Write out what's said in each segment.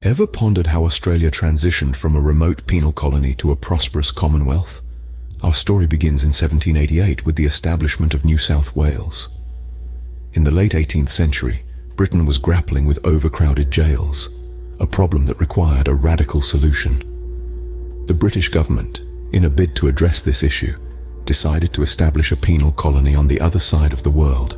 Ever pondered how Australia transitioned from a remote penal colony to a prosperous Commonwealth? Our story begins in 1788 with the establishment of New South Wales. In the late 18th century, Britain was grappling with overcrowded jails, a problem that required a radical solution. The British government, in a bid to address this issue, decided to establish a penal colony on the other side of the world.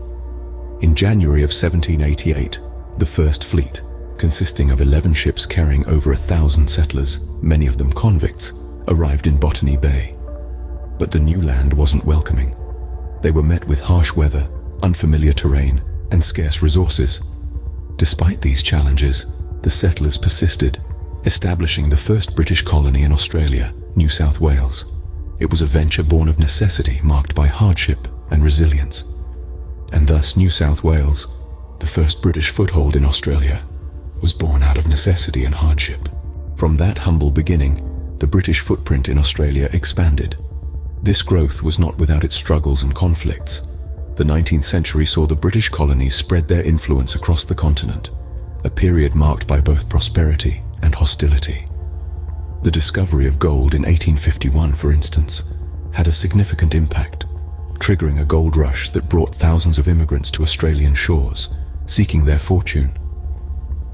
In January of 1788, the First Fleet, consisting of 11 ships carrying over 1,000 settlers, many of them convicts, arrived in Botany Bay. But the new land wasn't welcoming. They were met with harsh weather, unfamiliar terrain, and scarce resources. Despite these challenges, the settlers persisted, establishing the first British colony in Australia, New South Wales. It was a venture born of necessity, marked by hardship and resilience. And thus New South Wales, the first British foothold in Australia, was born out of necessity and hardship. From that humble beginning, the British footprint in Australia expanded. This growth was not without its struggles and conflicts. The 19th century saw the British colonies spread their influence across the continent, a period marked by both prosperity and hostility. The discovery of gold in 1851, for instance, had a significant impact, triggering a gold rush that brought thousands of immigrants to Australian shores, seeking their fortune.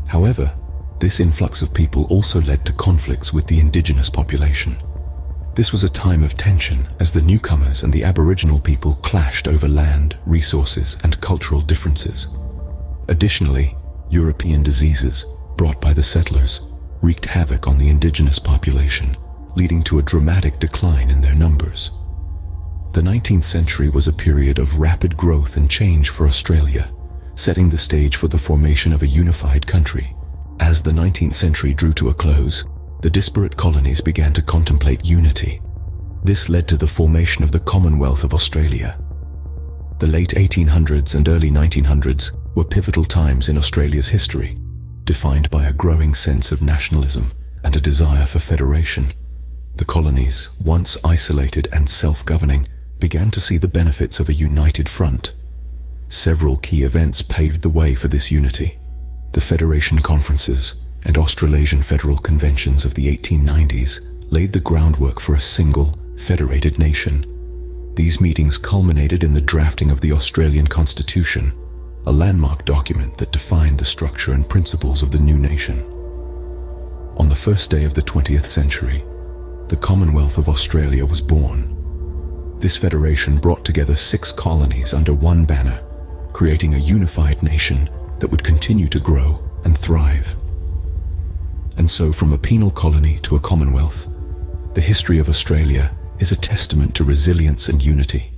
However, this influx of people also led to conflicts with the indigenous population. This was a time of tension as the newcomers and the Aboriginal people clashed over land, resources, and cultural differences. Additionally, European diseases, brought by the settlers, wreaked havoc on the indigenous population, leading to a dramatic decline in their numbers. The 19th century was a period of rapid growth and change for Australia, setting the stage for the formation of a unified country. As the 19th century drew to a close, the disparate colonies began to contemplate unity. This led to the formation of the Commonwealth of Australia. The late 1800s and early 1900s were pivotal times in Australia's history, defined by a growing sense of nationalism and a desire for federation. The colonies, once isolated and self-governing, began to see the benefits of a united front. Several key events paved the way for this unity. The Federation Conferences and Australasian Federal Conventions of the 1890s laid the groundwork for a single, federated nation. These meetings culminated in the drafting of the Australian Constitution, a landmark document that defined the structure and principles of the new nation. On the first day of the 20th century, the Commonwealth of Australia was born. This federation brought together 6 colonies under one banner, creating a unified nation that would continue to grow and thrive. And so, from a penal colony to a Commonwealth, the history of Australia is a testament to resilience and unity.